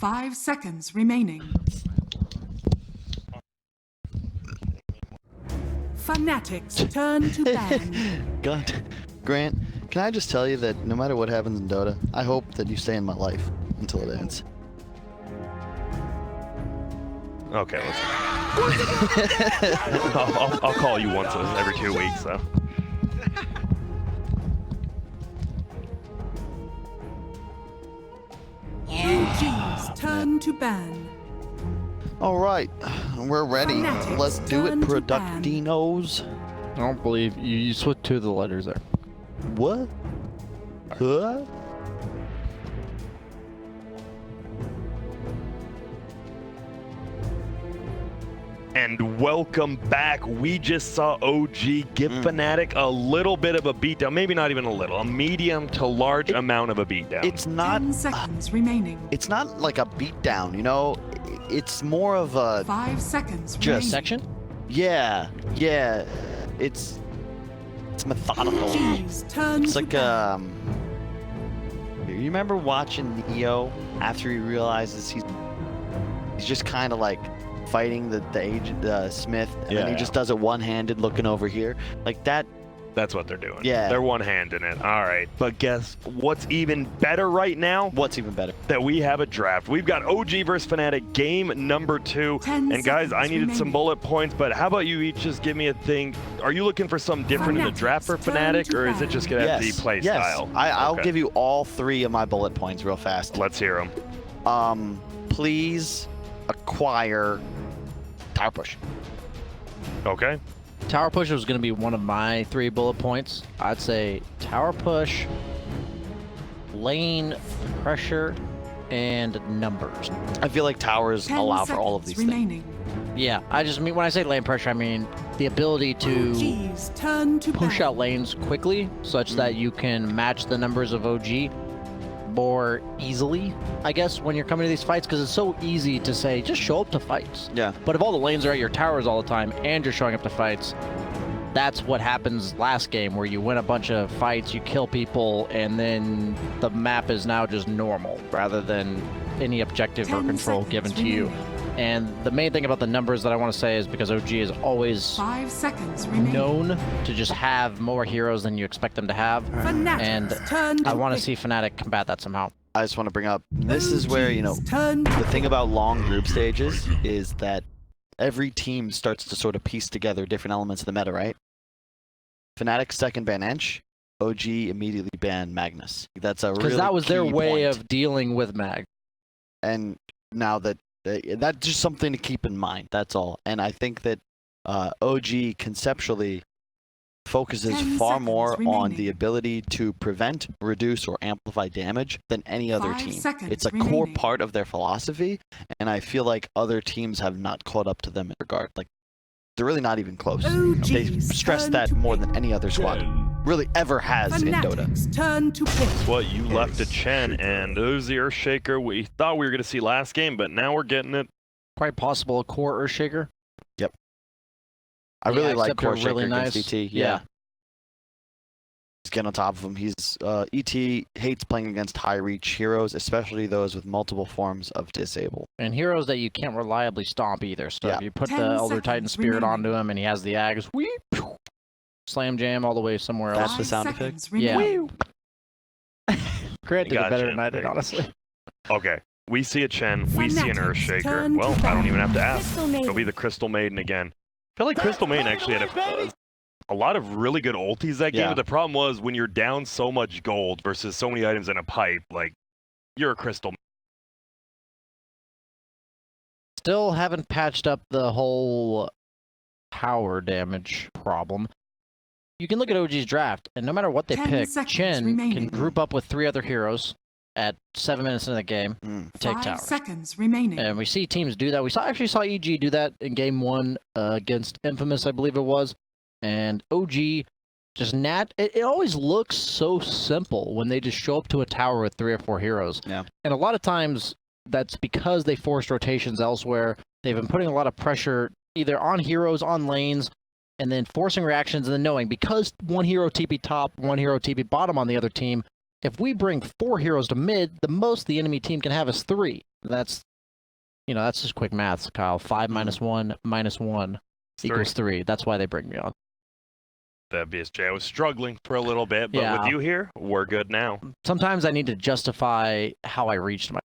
5 seconds remaining. Fnatic's turn to ban. God, Grant, can I just tell you that no matter what happens in Dota, I hope that you stay in my life until it ends. Okay, let's. I'll call you once every 2 weeks, so. UG's turn to ban. All right, we're ready. Fnatic's Let's do it, turn to Productinos. I don't believe you switched two of the letters there. What? Huh? And welcome back. We just saw OG give Fnatic a little bit of a beatdown. Maybe not even a little. A medium to large amount of a beatdown. It's not. 10 seconds remaining. It's not like a beatdown, you know. It's more of a 5 seconds Just remaining. Section? yeah. It's methodical. UG's turn It's to like ban. You remember watching Neo after he realizes he's just kind of like fighting the agent Smith, and then he just does it one-handed, looking over here like that. That's what they're doing. Yeah. They're one-handing it. All right. But guess what's even better right now? What's even better? That we have a draft. We've got OG versus Fnatic, game number 2. 10 And guys, I seconds needed some remaining. bullet points, but how about you each just give me a thing? Are you looking for something different in the draft for Fnatic, or is it just going to have to be play style? I'll Okay. give you all 3 of my bullet points real fast. Let's hear them. Please acquire Tower Push. Okay. Tower push was going to be one of my 3 bullet points. I'd say tower push, lane pressure, and numbers. I feel like towers 10 allow for all of seconds these remaining. Yeah, I just mean when I say lane pressure, I mean the ability to OG's turn to push ban. out lanes quickly such that you can match the numbers of OG more easily, I guess, when you're coming to these fights, because it's so easy to say just show up to fights. Yeah. But if all the lanes are at your towers all the time and you're showing up to fights, that's what happens last game, where you win a bunch of fights, you kill people, and then the map is now just normal rather than any objective or 10 control seconds given to you. remaining. And the main thing about the numbers that I want to say is because OG is always 5 seconds remaining. known to just have more heroes than you expect them to have. Fnatic's And turn to I want to pick. see Fnatic combat that somehow. I just want to bring up, this is where, you know, OG's turn to the thing about long group stages is that every team starts to sort of piece together different elements of the meta, right? Fnatic second ban Ench, OG immediately ban Magnus. That's a really Because that was their key way point. of dealing with Mag. And now that that's just something to keep in mind. That's all. And I think that OG conceptually focuses 10 far seconds more on remaining. the ability to prevent, reduce, or amplify damage than any other 5 team. seconds It's a core remaining. part of their philosophy, and I feel like other teams have not caught up to them in regard. Like, they're really not even close. They OG's stress turn that to more pick. than any other squad really ever has in Dota. Fnatic's turn to pick. What you left to Chen, and there's the Earthshaker we thought we were going to see last game, but now we're getting it. Quite possible a core Earthshaker. I really Yeah, like except they're Core Shaker really against nice. ET. Yeah. Just get on top of him. He's ET hates playing against high reach heroes, especially those with multiple forms of disable. And heroes that you can't reliably stomp either. So Yeah. if you put 10 the Elder Titan seconds Spirit remaining. onto him and he has the Ags, slam jam all the way somewhere That's else. the 5 sound effect? seconds Yeah. remaining. Grant did it better Gotcha. than I did, honestly. Okay. We see a Chen, we see an Fnatic's Earthshaker. turn Well, to I don't ban. even have to ask. Crystal It'll Maiden. be the Crystal Maiden again. I feel like Crystal Maiden actually had a lot of really good ultis that game, Yeah. but the problem was when you're down so much gold versus so many items in a pipe, like, you're a Crystal Still haven't patched up the whole power damage problem. You can look at OG's draft, and no matter what they 10 pick, seconds Chen can remaining. group up with 3 other heroes at 7 minutes into the game, take 5 towers. seconds remaining. And we see teams do that. We actually saw EG do that in game 1 against Infamous, I believe it was. And OG just it always looks so simple when they just show up to a tower with 3 or 4 heroes. Yeah. And a lot of times that's because they forced rotations elsewhere. They've been putting a lot of pressure either on heroes, on lanes, and then forcing reactions, and then knowing because one hero TP top, one hero TP bottom on the other team, if we bring 4 heroes to mid, the most the enemy team can have is 3. That's, that's just quick maths, Kyle. 5 minus 1 minus 1 equals 3. That's why they bring me on. The BSJ, I was struggling for a little bit, but Yeah. with you here, we're good now. Sometimes I need to justify how I reached my.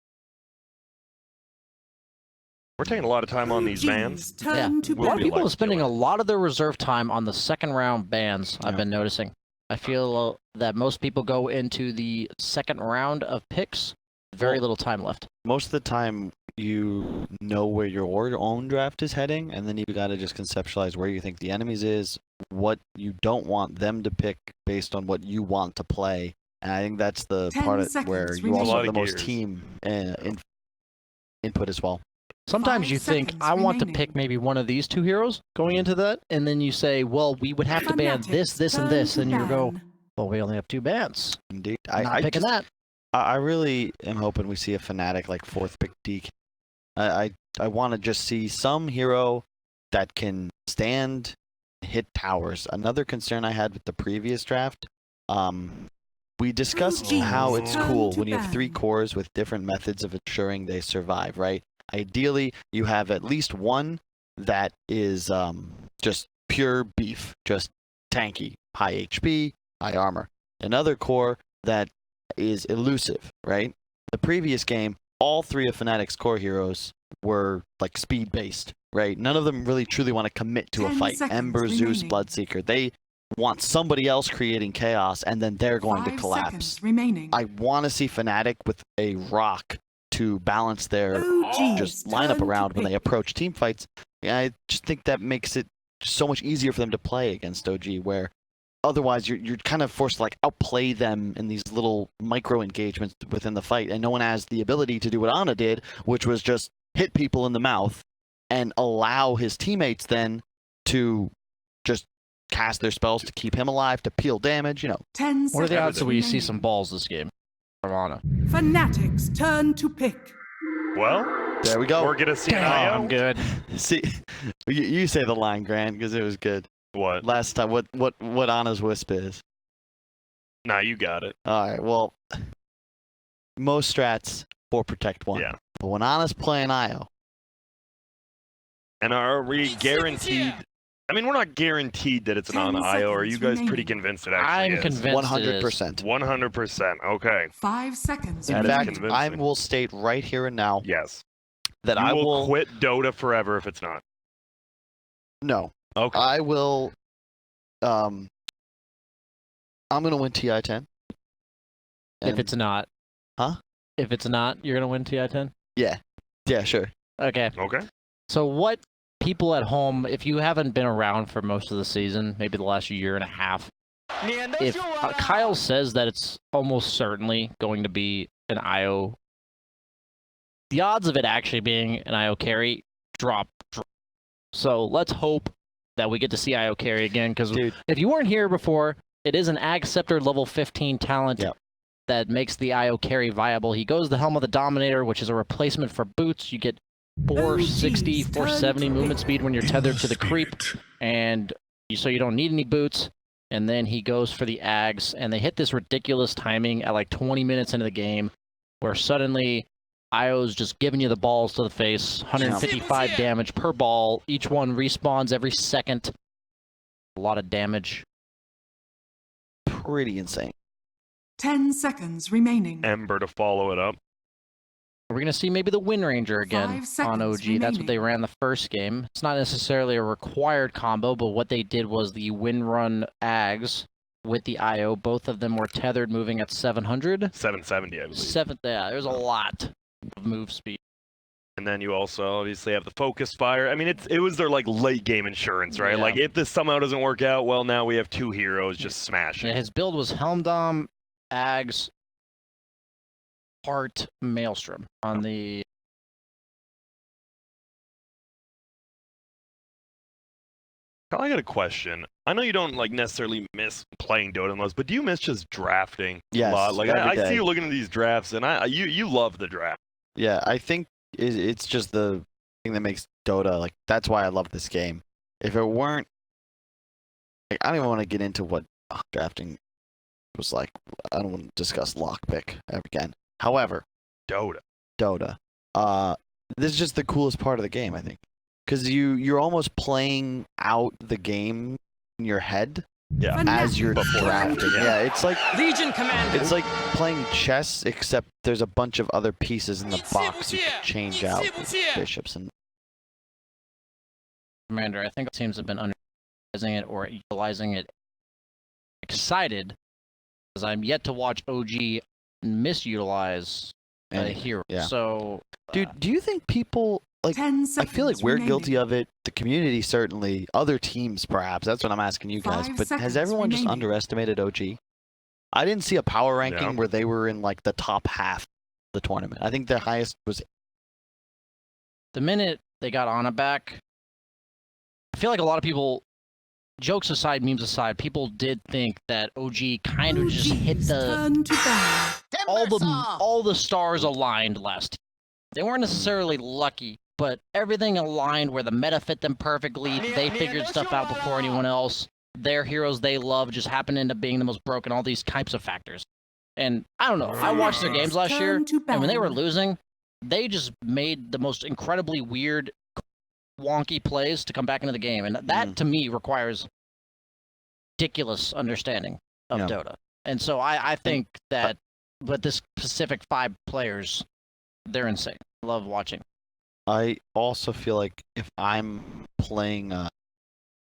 We're taking a lot of time on these bans. OG's turn to A lot of we pick. people like are spending doing a it. lot of their reserve time on the second round bans, I've Yeah. been noticing. I feel that most people go into the second round of picks, very little time left. Most of the time, you know where your own draft is heading, and then you got to just conceptualize where you think the enemies is, what you don't want them to pick based on what you want to play. And I think that's the 10 part seconds where you remaining. also A lot have the of most gears. team input as well. Sometimes 5 you think, seconds I want to remaining. pick maybe one of these two heroes going into that, and then you say, well, we would have to ban this, Fnatic's this, and turn this, to and you go, ban. well, we only have 2 bans. Indeed, Not I picking just, that. I really am hoping we see a Fnatic like 4th pick DK. I want to just see some hero that can stand, hit towers. Another concern I had with the previous draft, we discussed Geez, how it's turn cool to when you have 3 ban. cores with different methods of ensuring they survive, right? Ideally, you have at least one that is just pure beef, just tanky, high HP, high armor. Another core that is elusive, right? The previous game, all 3 of Fnatic's core heroes were like speed based, right? None of them really truly want to commit to a 10 fight. seconds Ember, Zeus, remaining. Bloodseeker, they want somebody else creating chaos and then they're going 5 to collapse. seconds remaining. I want to see Fnatic with a rock to balance their OG's just lineup turn to around when they pick. approach team fights. And I just think that makes it so much easier for them to play against OG, where otherwise you're kind of forced to like outplay them in these little micro engagements within the fight, and no one has the ability to do what Ana did, which was just hit people in the mouth and allow his teammates then to just cast their spells to keep him alive, to peel damage, 10 What are the seconds odds that we see remaining. some balls this game from Ana? Fnatic's turn to pick. Well, There we go. we're going to see an Oh, IO. I'm good. See, you say the line, Grant, because it was good. What? Last time, what Ana's wisp is. Nah, you got it. All right, well, most strats 4 protect 1. Yeah. But when Ana's playing IO, And are we guaranteed? I mean, we're not guaranteed that it's an 10 on IO. Are seconds you guys pretty remaining. convinced it actually I'm is? convinced it is. 100%. 100%. Okay. 5 seconds In That is fact, remaining. convincing. I will state right here and now Yes. that You I will will quit Dota forever if it's not. no, Okay. I will. I'm gonna win TI-10. If And- it's not. Huh? If it's not, you're going to win TI-10? yeah, sure. Okay. Okay. So what people at home, if you haven't been around for most of the season, maybe the last year and a half, if Kyle says that it's almost certainly going to be an IO, the odds of it actually being an IO carry drop. So let's hope that we get to see IO carry again, because Dude. if you weren't here before, it is an Ag Scepter level 15 talent Yep. that makes the IO carry viable. He goes the Helm of the Dominator, which is a replacement for boots. You get 460, OG's 470 turn to movement pick. speed when you're tethered to the creep, and so you don't need any boots. And then he goes for the Ags, and they hit this ridiculous timing at like 20 minutes into the game, where suddenly IO's just giving you the balls to the face, 155 damage per ball. Each one respawns every second. A lot of damage. Pretty insane. 10 seconds remaining. Ember to follow it up. We're going to see maybe the Wind Ranger again 5 on seconds OG. That's what they remaining. ran the first game. It's not necessarily a required combo, but what they did was the Wind Run Ags with the IO. Both of them were tethered, moving at 700. 770, I believe. Yeah, there's a lot of move speed. And then you also obviously have the focus fire. I mean, it was their like late game insurance, right? Yeah. Like if this somehow doesn't work out, well, now we have 2 heroes just smashing. Yeah, his build was Helmdom, Ags, Heart, Maelstrom on the. Kyle, I got a question. I know you don't like necessarily miss playing Dota the most, but do you miss just drafting Yes, a lot? Like every I day. see you looking at these drafts, and you love the draft. Yeah, I think it's just the thing that makes Dota, like, that's why I love this game. If it weren't, like, I don't even want to get into what drafting was like. I don't want to discuss lockpick ever again. However, Dota. Dota, this is just the coolest part of the game, I think, because you're almost playing out the game in your head Yeah. as you're drafting. Yeah, it's like Legion Commander. it's like playing chess, except there's a bunch of other pieces in the box you can change out with bishops and. Commander, I think teams have been underutilizing it or utilizing it. Excited, because I'm yet to watch OG misutilize a And- hero. yeah. So, Dude, do you think people like? 10 I seconds feel like we're remaining. guilty of it. The community certainly. Other teams, perhaps. That's what I'm asking you guys. 5 But has seconds everyone just remaining. underestimated OG? I didn't see a power ranking Yeah. where they were in like the top half of the tournament. I think their highest was. the minute they got Ana back, I feel like a lot of people, jokes aside, memes aside, people did think that OG kind of just hit OG's the turn to ban. all the stars aligned last year. They weren't necessarily lucky, but everything aligned where the meta fit them perfectly. They figured stuff out before anyone else. Their heroes they love just happened to end up being the most broken, all these types of factors. And I don't know, I watched their games last year, Turn to and when they were ban. losing, they just made the most incredibly weird, wonky plays to come back into the game. And that, to me, requires ridiculous understanding of Yeah. Dota. And so I think that with this specific 5 players, they're insane. Love watching. I also feel like if I'm playing,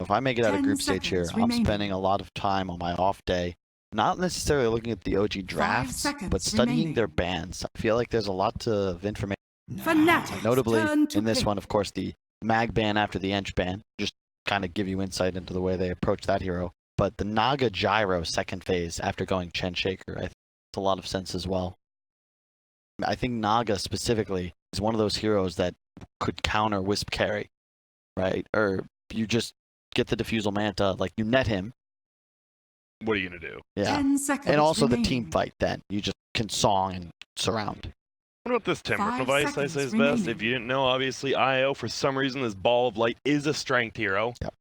if I make it out of 10 group stage here, seconds I'm remaining. spending a lot of time on my off day, not necessarily looking at the OG drafts, seconds but studying remaining. their bans. I feel like there's a lot of information. Fnatic. Notably, turn to in this pick. one, of course, the mag ban after the Ench ban, just kind of give you insight into the way they approach that hero. But the Naga Gyro second phase after going Chen Shaker, I think makes a lot of sense as well. I think Naga specifically is one of those heroes that could counter Wisp carry, right? Or you just get the Diffusal Manta, like you net him, What are you gonna do? yeah. 10 seconds And also the remaining. team fight then. You just can song and surround. What about this timber 5 device? I seconds say is remaining. best. If you didn't know, obviously IO for some reason this ball of light is a strength hero. Yep.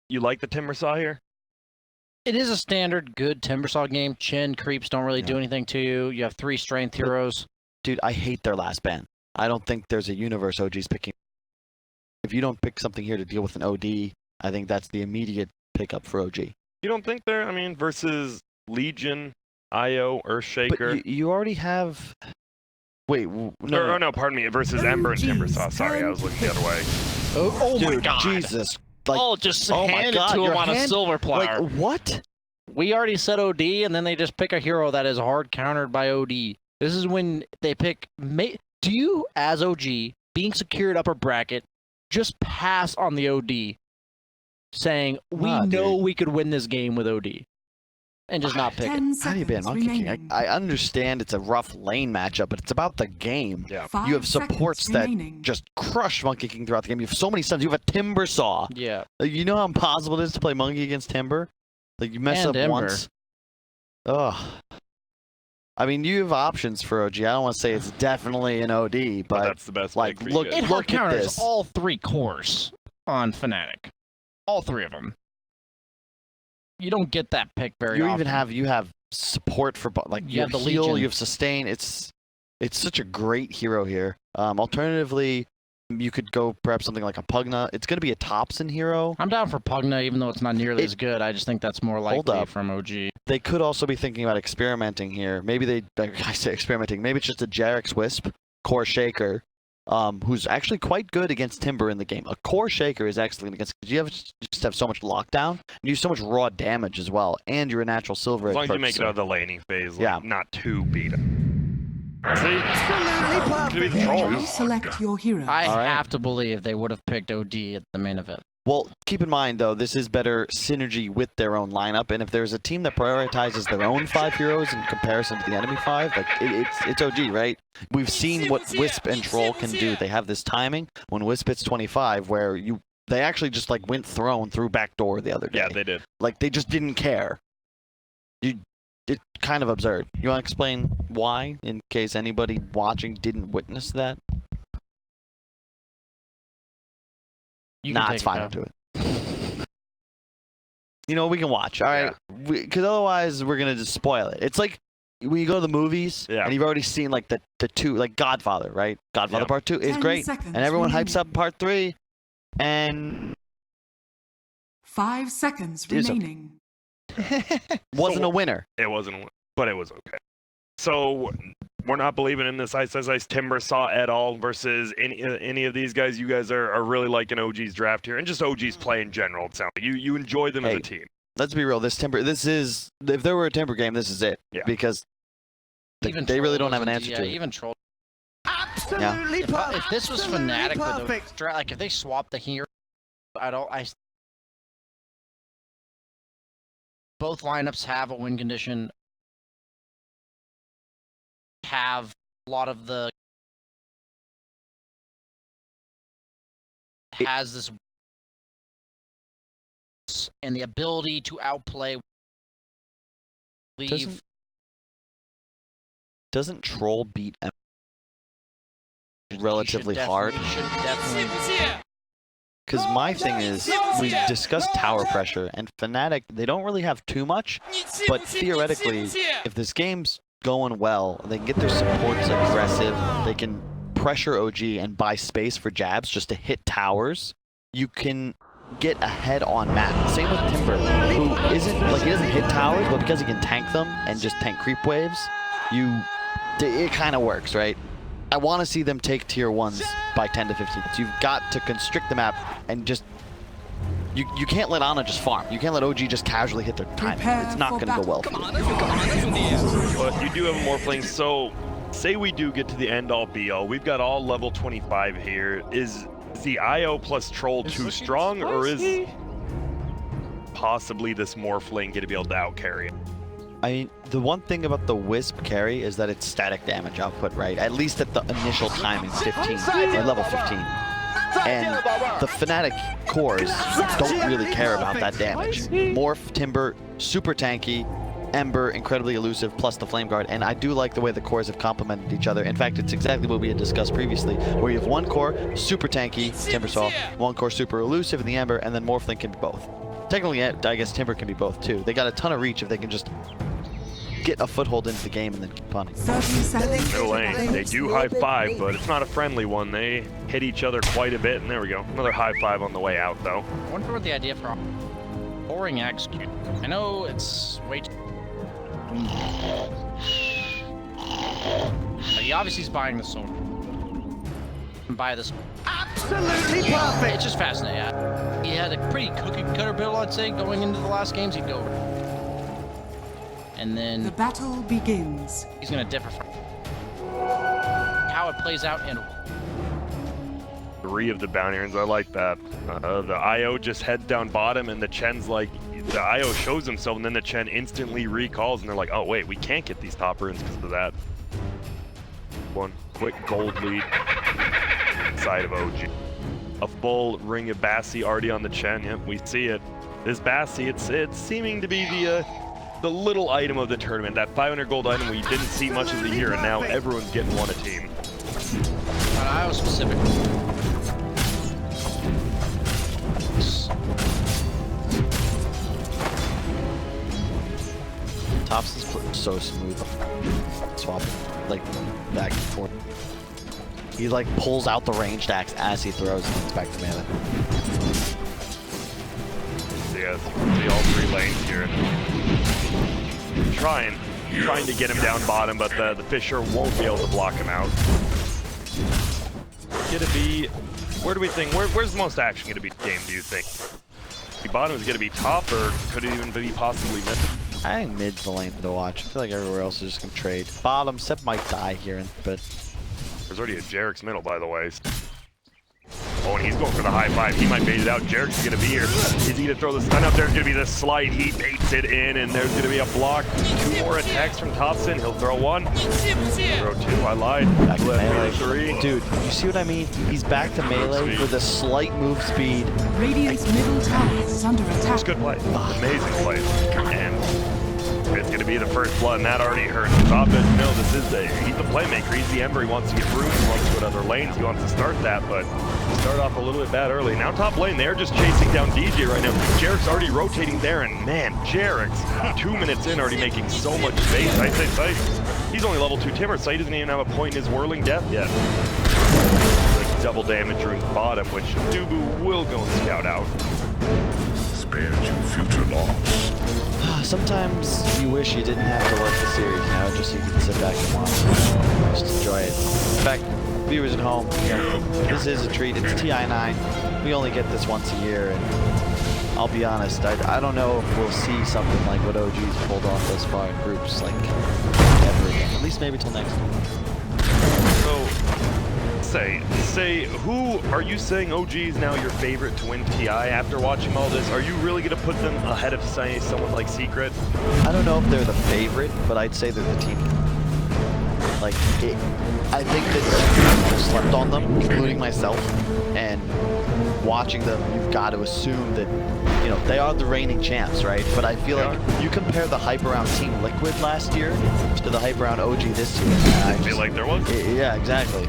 You like the timber saw here? It is a standard good Timbersaw game. Chin creeps don't really do anything to you. You have 3 strength heroes. Dude, I hate their last ban. I don't think there's a universe OG's picking. If you don't pick something here to deal with an OD, I think that's the immediate pickup for OG. You don't think they're? I mean, versus Legion, IO, Earthshaker. But you already have. Wait, no, No, no, pardon me. Versus Ember and Timbersaw. Sorry, I was looking the other way. Oh Dude, Jesus. Like, just oh my hand God, it to your him on a hand- silver platter. like what? We already said OD, and then they just pick a hero that is hard countered by OD. This is when they pick. Do you, as OG, being secured upper bracket, just pass on the OD, saying we Nah, know dude. we could win this game with OD, and just not pick it? 10 How do you ban seconds Monkey King? remaining. I understand it's a rough lane matchup, but it's about the game. Yeah. 5 You have seconds supports that remaining. just crush Monkey King throughout the game. You have so many stuns. You have a Timber Saw. Yeah. Like, you know how impossible it is to play Monkey against Timber? Like, you mess And up Ember. once. Ugh. I mean, you have options for OG. I don't want to say it's definitely an OD, But but that's the best like, pick for you look- guys. It hard Look at counters this. all 3 cores on Fnatic. All 3 of them. You don't get that pick very you often. even have support for like You you have the heal, Legion. you have sustain. It's such a great hero here. Alternatively, you could go perhaps something like a Pugna. It's going to be a Topson hero. I'm down for Pugna, even though it's not nearly as good. I just think that's more likely up. from OG. They could also be thinking about experimenting here. Maybe I say experimenting. Maybe it's just a Jarek's Wisp, Core Shaker, who's actually quite good against Timber in the game. A Core Shaker is excellent against, because you just have so much lockdown, and you have so much raw damage as well, and you're a natural silver. As long as you make it purchaser. out of the laning phase, like, Yeah. not too beat up. See? Could be the Now trolls. select your hero. I All right. have to believe they would have picked OD at the main event. Well, keep in mind, though, this is better synergy with their own lineup, and if there's a team that prioritizes their own 5 heroes in comparison to the enemy 5, like, it's OG, right? We've seen what Wisp and Troll can do. They have this timing when Wisp hits 25, where they actually just, like, went throne through backdoor the other day. Yeah, they did. Like, they just didn't care. It's kind of absurd. You want to explain why, in case anybody watching didn't witness that? You can Nah, take it's it, fine. Kyle. I'll do it. You know, we can watch, all right? Because otherwise, we're going to just spoil it. It's like when you go to the movies and you've already seen like the two, like Godfather, right? Godfather Part 2 is 10 great, seconds and everyone remaining. hypes up Part 3, and 5 seconds It was okay. remaining. wasn't a winner. It wasn't, but it was okay. So we're not believing in this Ice as Ice Timber Saw at all versus any of these guys. You guys are really liking OG's draft here, and just OG's play in general. It sounds like you enjoy them as a team. Let's be real. This is, if there were a Timber game, this is it. Yeah. Because Even they really don't have an Troll answer doesn't- to it. Even Troll. Absolutely If this was Fnatic with a like if they swapped the hero, both lineups have a win condition. Have a lot of the has this and the ability to outplay. Doesn't Troll beat Ember relatively hard? Because my thing is, we discussed tower pressure, and Fnatic, they don't really have too much, but theoretically, if this game's going well, they can get their supports aggressive, they can pressure OG and buy space for jabs just to hit towers, you can get ahead on map. Same with Timber, who isn't, like, he doesn't hit towers, but because he can tank them and just tank creep waves, it kind of works, right? I want to see them take tier 1s by 10 to 15. So you've got to constrict the map and just... You can't let Ana just farm. You can't let OG just casually hit their timing. It's not going to go well for you. But you do have a Morphling, so say we do get to the end-all be-all. We've got all level 25 here. Is the IO plus Troll too strong, or is possibly this Morphling going to be able to out-carry it? I mean, the one thing about the Wisp carry is that it's static damage output, right? At least at the initial timing, 15, or level 15. And the Fnatic cores don't really care about that damage. Morph, Timber, super tanky, Ember, incredibly elusive, plus the Flame Guard. And I do like the way the cores have complemented each other. In fact, it's exactly what we had discussed previously, where you have one core, super tanky, Timbersaw, one core super elusive in the Ember, and then Morphling can be both. Technically, I guess Timber can be both too. They got a ton of reach if they can just get a foothold into the game and then keep punting. Middle lane, they do high five, but it's not a friendly one. They hit each other quite a bit, and there we go. Another high five on the way out, though. I wonder what the idea for boring execute. I know it's way too... But he obviously is buying the sword. Buy this. Absolutely perfect. It's just fascinating. He had a pretty cookie cutter build, I'd say, going into the last games. He'd go, and then The battle begins. he's gonna differ from how it plays out. And 3 of the bounty runs, I like that. The IO just heads down bottom, and the Chen's like, the IO shows himself, and then the Chen instantly recalls, and they're like, oh wait, we can't get these top runes because of that. One quick gold lead side of OG. A full ring of Bassi already on the Chen. Yep, we see it. This Bassi, it's seeming to be the little item of the tournament, that 500 gold item we didn't see much of the year, and now everyone's getting one a team. I was specific. Tops is so smooth. Swapping, like, back and forth. He, like, pulls out the ranged axe as he throws and it's back to melee. Yeah, see all 3 lanes here. Trying to get him down bottom, but the Fisher won't be able to block him out. Gonna be, where do we think, where's the most action gonna be game, do you think? The bottom is gonna be top, or could it even be possibly mid? I think mid's the lane to watch. I feel like everywhere else is just gonna trade. Bottom, Sep might die here, but There's already a Jarek's middle, by the way. Oh, and he's going for the high five. He might bait it out. Jarek's going to be here. Is he going to throw the stun up? There's going to be the slide. He baits it in, and there's going to be a block. 2 more attacks from Thompson. He'll throw 1. Throw 2. I lied. back to melee. 3. Dude, you see what I mean? He's back to melee with a slight move speed. Radiant's middle tower is under attack. It's good play. Amazing play. And It's going to be the first blood, and that already hurts. Abed, no, this is he's the playmaker. He's the Ember. He wants to get through. He wants to go to other lanes. He wants to start that, but start off a little bit bad early. Now top lane, they're just chasing down DJ right now. Jarek's already rotating there, and man, Jarek's 2 minutes in already making so much space. I'd say Sight, he's only level 2 Timber. Sight doesn't even have a point in his whirling death yet. Like double damage ruins bottom, which Dubu will go and scout out. Spared you future loss. Sometimes you wish you didn't have to work the series, you know, just so you could sit back and watch. Just enjoy it. In fact, viewers at home, you know, this is a treat. It's TI9. We only get this once a year, and I'll be honest, I don't know if we'll see something like what OG's pulled off thus far in groups, like, ever again. At least maybe till next week. So, say, who are you saying OG is now your favorite to win TI after watching all this? Are you really going to put them ahead of, say, someone like Secret? I don't know if they're the favorite, but I'd say they're the team. Like, I think that people slept on them, including myself, and watching them, you've got to assume that, you know, they are the reigning champs, right? But I feel like you compare the hype around Team Liquid last year to the hype around OG this year. I feel like there was. Yeah, exactly.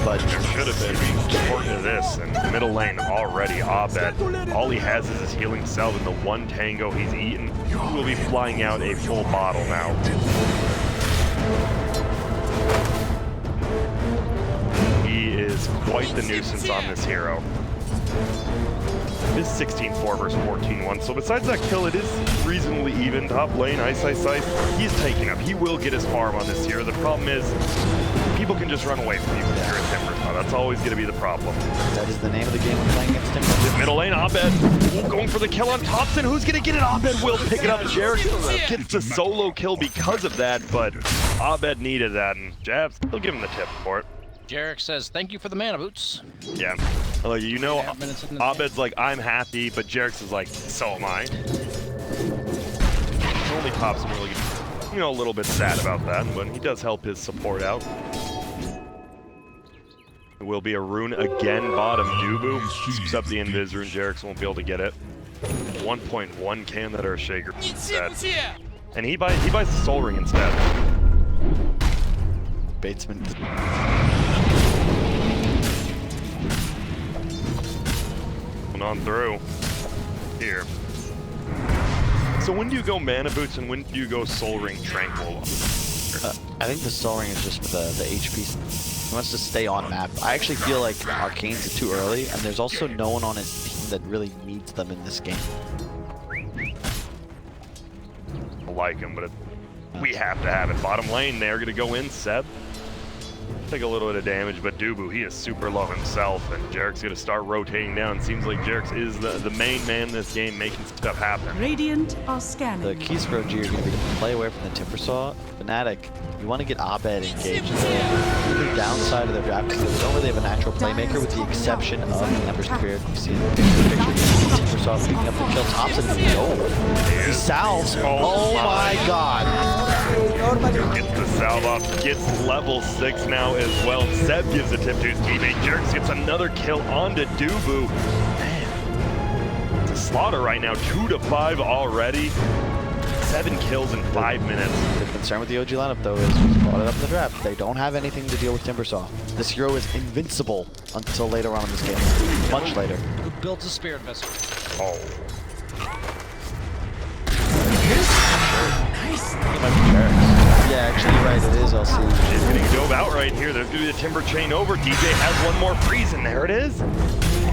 But there should have been, according to this, and middle lane already, Abed. All he has is his healing salve, and the one tango he's eaten will be flying out a full bottle now. He is quite the nuisance on this hero. It is 16-4 versus 14-1, so besides that kill, it is reasonably even. Top lane, Ice, he's taking up. He will get his farm on this hero. The problem is, people can just run away from you if you're a Timber. That's always going to be the problem. That is the name of the game when playing against Timber. This middle lane, Abed going for the kill on Thompson. Who's going to get it? Abed will pick it up. Jarek gets the solo kill because of that, but Abed needed that, and Jabs, he'll give him the tip for it. Jarek says, thank you for the mana boots. Yeah. Like, you know, Abed's like, I'm happy, but Jarek's is like, so am I. Only Thompson really, you know, a little bit sad about that, but he does help his support out. It will be a rune again, bottom. Dubu sweeps up the Invis rune. Jarek's won't be able to get it. 1.1k on that Earthshaker instead. And he buys the Soul Ring instead. Batesman. On through here. So when do you go Mana Boots and when do you go Soul Ring Tranquil? I think the Soul Ring is just for the HP. He wants to stay on map. I actually feel like Arcane's are too early, and there's also no one on his team that really needs them in this game. I like him, but we have to have it. Bottom lane, they're gonna go in, Seb. Take a little bit of damage, but Dubu, he is super low himself, and Jarek's gonna start rotating down. Seems like Jarek's is the main man in this game, making stuff happen. Radiant are scanning. The keys for OG are going to be to play away from the Timbersaw. Fnatic, you want to get Abed engaged. The downside of their draft is that they don't really have a natural playmaker with the exception of the Ember Spirit. You see in the picture, Timbersaw picking up the kill. Thompson, he salves. Oh my god. Gets the salve off, gets level 6 now as well. Seb gives a tip to his teammate. Jerks gets another kill onto Dubu. Man, it's a slaughter right now. 2 to 5 already. 7 kills in 5 minutes. The concern with the OG lineup, though, is we brought it up in the draft. They don't have anything to deal with Timbersaw. This hero is invincible until later on in this game. Much later. Who builds a spirit vessel? Oh. Yeah, actually, you're right. It is LC. She's getting dove out right here. There's going to be the Timber chain over. DJ has one more freeze, and there it is.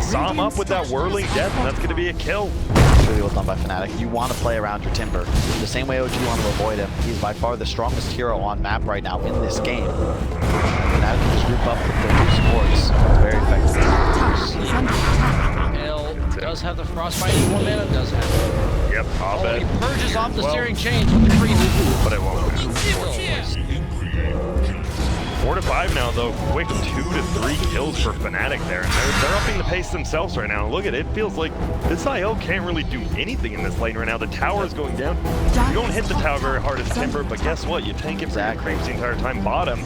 Saw him up with that whirling death, and that's going to be a kill. It's really well done by Fnatic. You want to play around your Timber. The same way OG want to avoid him. He's by far the strongest hero on map right now in this game. Fnatic can just group up with their two supports. It's very effective. Does have the frostbite, 1 mana does have it. Yep, Abed. He purges off the steering chains with the freeze. But it won't. 4 to 5 now though. Quick 2 to 3 kills for Fnatic there. And they're upping the pace themselves right now. Look at it, feels like this IO can't really do anything in this lane right now. The tower is going down. You don't hit the tower very hard as Timber, but guess what? You tank it for your creeps the entire time. Bottom.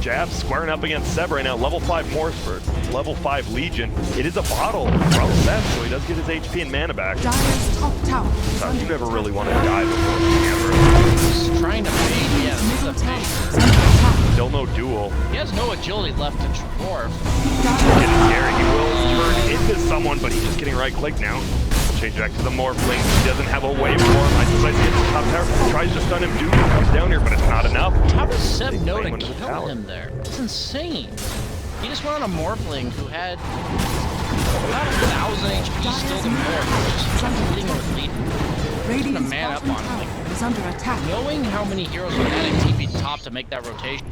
Jab squaring up against Seb right now. Level 5 Morphford, level 5 Legion. It is a bottle from Seb, so he does get his HP and mana back. Dire's top tower is You under never attack. really want to die before ever. He's trying to bait. Yeah, this is a Middle tower bait. is under attack. Still no duel. He has no agility left to dwarf. Getting scary. He will turn into someone, but he's just getting right click now. Change back to the Morphling. He doesn't have a wave for him. I decide to get to the top tower. Tries to stun him. Dude comes down here, but it's not enough. How does Seb They know flame to under the kill tower. him there? It's insane. He just went on a Morphling who had about 1,000 HP still to morph, just hitting him with lead. Radiant's man up bottom on him, tower like- is under attack. Knowing how many heroes are adding TP top to make that rotation.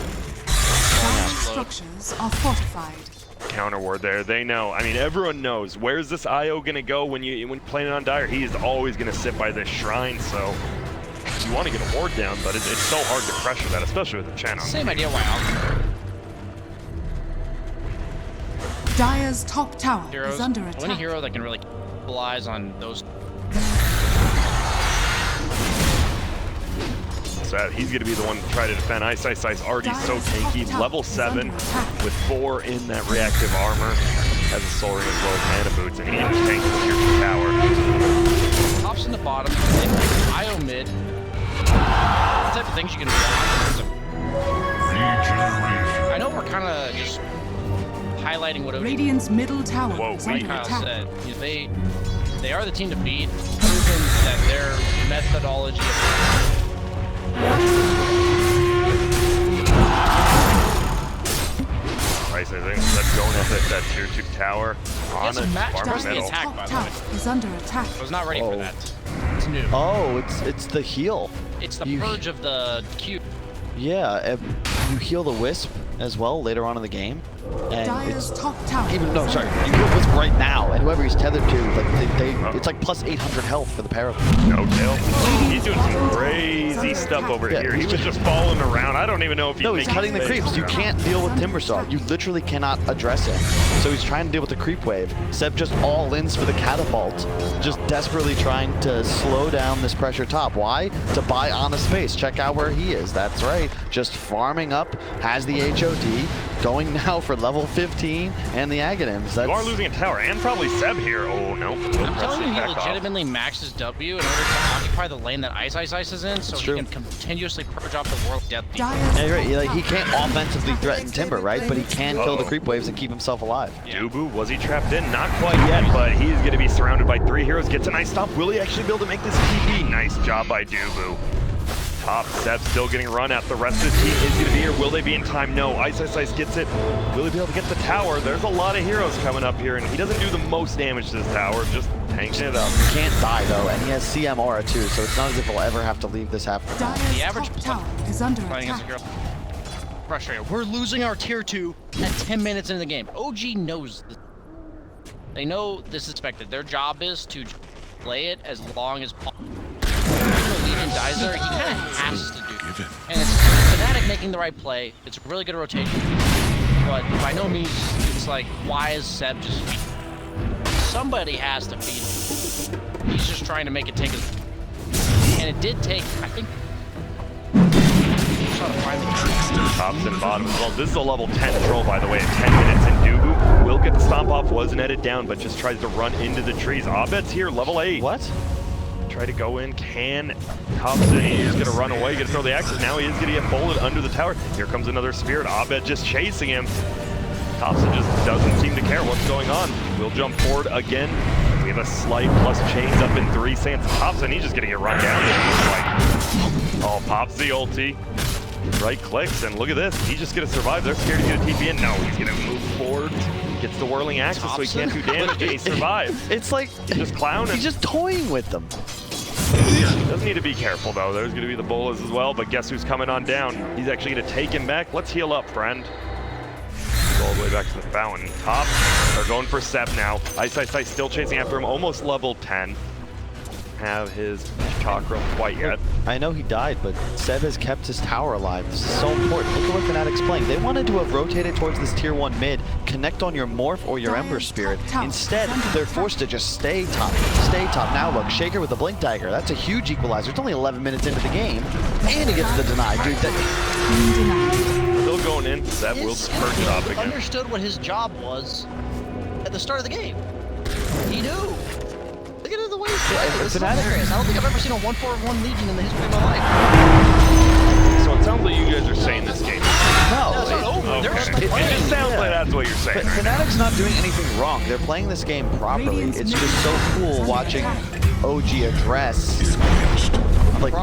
Dire's structures are fortified. Counter ward there. They know. I mean, everyone knows. Where's this IO gonna go when you're playing on Dire? He is always gonna sit by this shrine. So you want to get a ward down, but it's so hard to pressure that, especially with the Chen on. Same idea why Dire's top tower heroes. is under Only attack. hero that can really capitalize on those. So he's going to be the one to try to defend. Ice already so Dire's top tanky. tower Level is 7 under attack. with 4 in that reactive armor. Has a soul ring as well as mana boots, and he just tanks the tier 2 tower. Tops in the bottom, IO mid. The type of things you can want. Regeneration. I know we're kind of just highlighting what OG Radiant's middle tower Whoa, is wait. under Kyle attack. said. You know, they are the team to beat. Proven that their methodology of Ice, I think that's going up at that tier 2 tower. On It's a a match armor versus the middle. attack. Top by the tower way. is under attack. I was not ready for Oh. that. It's new. Oh, it's the heal. It's the you- purge of the Q. Yeah, you heal the Wisp as well later on in the game. And Dire's it's top tower even no, is sorry, under you heal Wisp right now, and whoever he's tethered to, like Oh. it's like plus 800 health for the pair of them. No tail. He's doing some crazy stuff over Yeah, here. He he's was just falling around. I don't even know if he's No, he's making cutting the mistakes. creeps. You can't deal with Timbersaw. You literally cannot address it. So he's trying to deal with the creep wave. Seb just all-ins for the catapult, just desperately trying to slow down this pressure top. Why? To buy on a space. Check out where he is. That's right. Just farming up, has the HOD, going now for level 15 and the Aghanims. You are losing a tower, and probably Seb here. Oh, no. I'm telling you, he legitimately maxes W in order to occupy the lane that Ice is in, so It's he true. can continuously purge off the world death. Dire's Yeah, you're right. Like, he can't offensively threaten Timber, right? But he can kill the Uh-oh. creep waves and keep himself alive. Dubu, was he trapped in? Not quite yet, but he's going to be surrounded by 3 heroes. Gets a nice stop. Will he actually be able to make this TP? Nice job by Dubu. Top, Seb still getting run at. The rest of the team is going to be here. Will they be in time? No. Ice gets it. Will he be able to get the tower? There's a lot of heroes coming up here, and he doesn't do the most damage to this tower. Just tanks it up. He can't die, though, and he has CM aura, too, so it's not as if we'll ever have to leave this happen. Dire's The average top tower is under Playing against attack. a girl. Frustrated. We're losing our tier 2 at 10 minutes into the game. OG knows this. They know this is expected. Their job is to play it as long as possible. When Legion dies there, he kind of has to do it. And it's Fnatic making the right play. It's a really good rotation. But by no means, it's like, why is Seb just feed? Somebody has to feed him. He's just trying to make it take his... And it did take, I think... He's trying to find the Tops and bottom as well. This is a level 10 troll, by the way, at 10 minutes, and Dubu will get the stomp off, was netted down, but just tries to run into the trees. Abed's here, level 8. What? Try to go in, can Thompson, he's gonna run away, gonna throw the axes. Now he is gonna get bolted under the tower. Here comes another Spirit, Abed just chasing him. Thompson just doesn't seem to care what's going on. We'll jump forward again. We have a slight plus chains up in 3 seconds. Thompson, he's just getting it run down. Oh, pops the ulti. Right clicks, and look at this. He's just gonna survive. They're scared to get a TP in. No, he's gonna move forward. Gets the whirling axis, so he can't do damage, and he survives. It's like He's just clowning. he's just toying with them. Doesn't need to be careful, though. There's going to be the bolas as well, but guess who's coming on down? He's actually going to take him back. Let's heal up, friend. Go all the way back to the fountain. Top, they're going for Sep now. Ice still chasing after him, almost level 10. Have his chakra quite yet. I know he died, but Seb has kept his tower alive. This is so important. Look at what Fnatic's playing. They wanted to have rotated towards this tier 1 mid, connect on your Morph or your Ember Spirit. Tower Instead, is under they're attack. forced to just stay top. Stay top. Now look, Shaker with the Blink Dagger. That's a huge equalizer. It's only 11 minutes into the game, and he gets the deny. Dude, Being denied. Still going in. Seb will just perk it up again. Understood what his job was at the start of the game. He knew. Look at the way he's playing. This is hilarious. I don't think I've ever seen a 1-4-1 Legion in the history of my life. So it sounds like you guys are saying this game. no, It's not over. Okay. They're It still just playing. sounds like that's what you're saying. But right now. Fnatic's not doing anything wrong. They're playing this game properly. Radiant's It's middle just so tower is cool under watching attack. OG address. Like,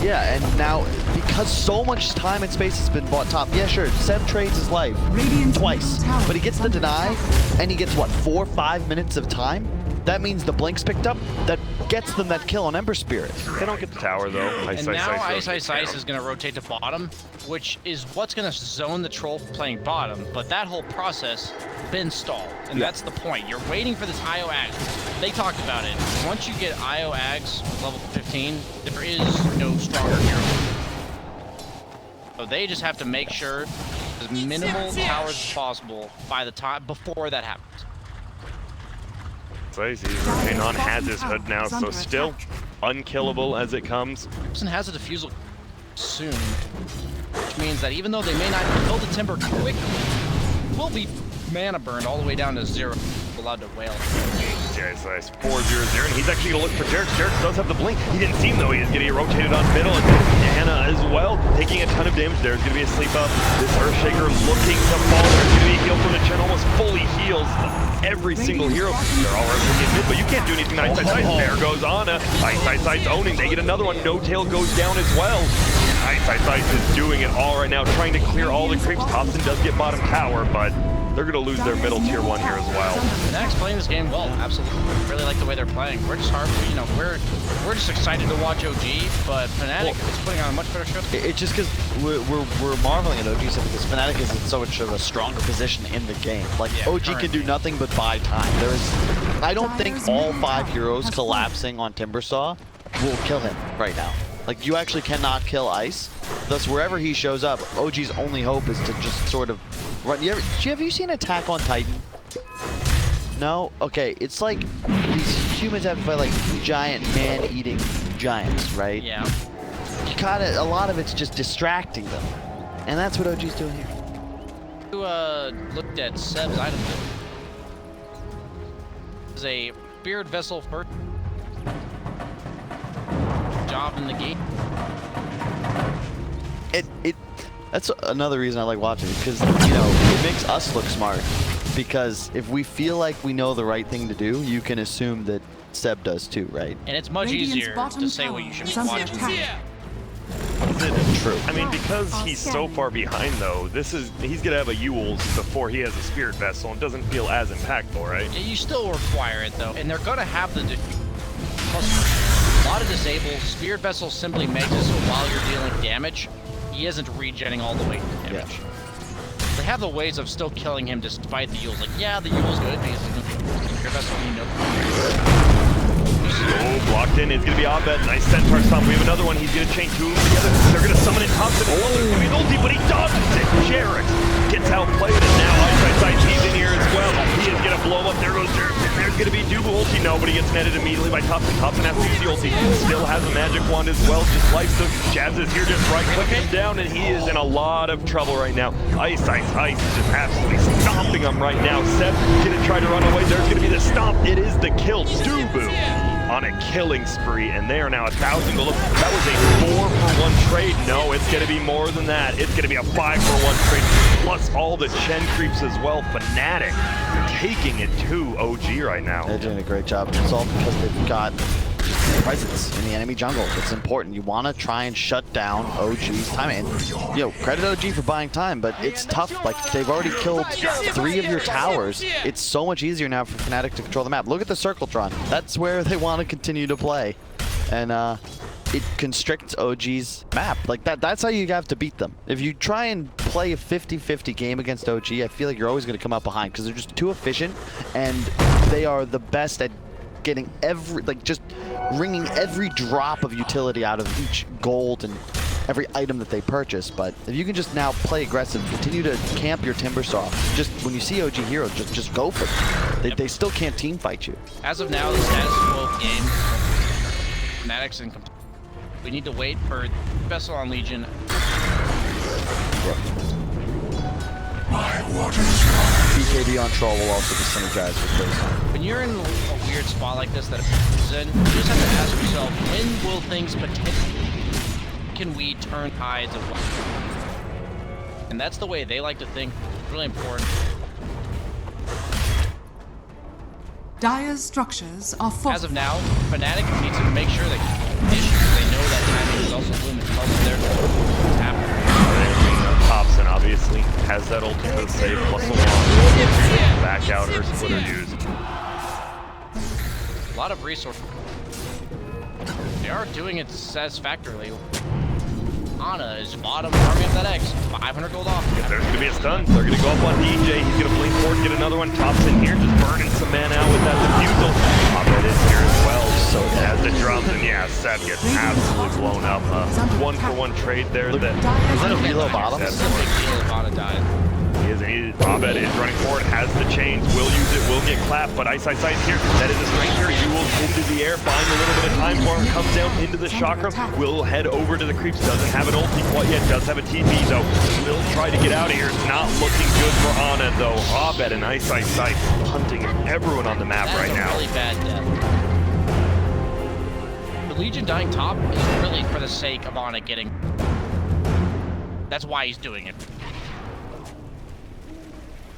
yeah, and now because so much time and space has been bought top. Yeah, sure, Seb trades his life Radiant's twice, middle tower but he gets the is under deny, attack. and he gets what 4 or 5 minutes of time. That means the Blink's picked up. That gets them that kill on Ember Spirit. They don't get the tower though. And now Ice goes down. is going to rotate to bottom, which is what's going to zone the troll playing bottom. But that whole process been stalled, and that's the point. You're waiting for this IO Ags. They talked about it. Once you get IO Ags level 15, there is no stronger hero. So they just have to make sure as minimal towers as possible by the time before that happens. He's rotating on, has his hood now, so still unkillable as it comes. Person has a defusal soon, which means that even though they may not kill the Timber quickly, will be mana burned all the way down to 0. Allowed to wail. Yeah, so it's 4-0-0, and he's actually gonna look for Derek. Derek does have the blink. He didn't see him though. He's gonna get rotated on middle, and Hannah as well, taking a ton of damage. There's gonna be a sleep up. This Earthshaker looking to fall. There's gonna be a heal from the Chen, almost fully heals every single hero. They're all rushing in mid, but you can't do anything. Ice. There goes Ana. Ice owning. They get another one. No Tail goes down as well. Ice is doing it all right now, trying to clear all the creeps. Thompson does get bottom tower, but they're going to lose their middle tier 1 here as well. Fnatic's playing this game well, absolutely. Really like the way they're playing. We're just we're just excited to watch OG, but Fnatic is putting on a much better show. It's just because we're marveling at OG because Fnatic is in so much of a stronger position in the game. Like OG can do nothing but buy time. I don't think all 5 heroes collapsing on Timbersaw will kill him right now. Like you actually cannot kill Ice. Thus, wherever he shows up, OG's only hope is to just sort of run. Have you seen Attack on Titan? No? Okay, it's like these humans have to fight like giant man-eating giants, right? Yeah. You gotta, a lot of it's just distracting them. And that's what OG's doing here. You looked at Seb's item. There's a Spirit Vessel first. Job in the game. That's another reason I like watching it, because it makes us look smart. Because if we feel like we know the right thing to do, you can assume that Seb does too, right? And it's much Radiant's easier bottom to say what tower you should is be under watching. attack. True. I mean, because he's so far behind though, he's gonna have a Yules before he has a Spirit Vessel, and doesn't feel as impactful, right? Yeah, you still require it though, and they're gonna have the plus a lot of disables. Spirit Vessel simply makes it so while you're dealing damage, he isn't regenerating all the way to damage. Yeah. They have the ways of still killing him despite the Yule's. Like, yeah, the Yule's good because Spirit Vessel, Oh, blocked in. It's going to be Abed. Nice Centaur stomp. We have another one. He's going to chain 2 together. They're going to summon in Thompson. Oh, there's going to be an ulti, but he dodges it. Jarek gets outplayed, and now he's in here as well. He is going to blow up. There goes Jarek. There's going to be Dougal ulti. Nobody gets netted immediately by Thompson. Thompson has to use the ulti. Still has a magic wand as well. Just life. So Jazz is here just right-clicking him down, and he is in a lot of trouble right now. Ice just absolutely stomping him right now. Seth going to try to run away. There's going to be the stomp. It is the kill. Dubu on a killing spree, and they are now 1,000 gold. That was a 4-for-1 trade. No, it's going to be more than that. It's going to be a 5-for-1 trade, plus all the Chen creeps as well. Fnatic taking it to OG right now. They're doing a great job. It's all because they've got presence in the enemy jungle. It's important. You want to try and shut down OG's time. And, credit OG for buying time, but it's tough. Like, they've already killed 3 of your towers. It's so much easier now for Fnatic to control the map. Look at the Circletron. That's where they want to continue to play. And, it constricts OG's map. Like, that's how you have to beat them. If you try and play a 50-50 game against OG, I feel like you're always going to come out behind because they're just too efficient, and they are the best at getting just wringing every drop of utility out of each gold and every item that they purchase, but if you can just now play aggressive, continue to camp your Timbersaw, just when you see OG Hero, just go for it. They still can't team fight you. As of now, the status quo of game, Fnatic's in. We need to wait for Vessel on Legion. My waters rise. BKB on Troll will also be synergized with those. When you're in a weird spot like this that is in, you just have to ask yourself, when will things potentially, can we turn tides of life? And that's the way they like to think. It's really important. Dire's structures are full. As of now, Fnatic needs to make sure that they know that timing is also blooming. It's also there to happen. Thompson obviously has that ultimate save plus a lot. Back out or splitter used. A lot of resources. They are doing it satisfactorily. Ana is bottom farming up that X. 500 gold off. If there's going to be a stun, they're going to go up on DJ. He's going to blink forward, get another one. Thompson here, just burning some mana out with that defusal. Abed is here as well. So has the drums, and yeah, Seb gets absolutely blown up. 1-for-1 trade there. Is that a reload bottom? That's a big deal if Ana died. Abed is running forward, has the chains, will use it, will get clapped, but Ice here. That is a stranger. Yules into the air, buying a little bit of time for him, comes down into the chakra, will head over to the creeps, doesn't have an ulti quite yet, does have a TP though, will try to get out of here. It's not looking good for Ana though. Abed and Ice hunting everyone on the map right now. Really bad death. The Legion dying top is really for the sake of Ana getting. That's why he's doing it.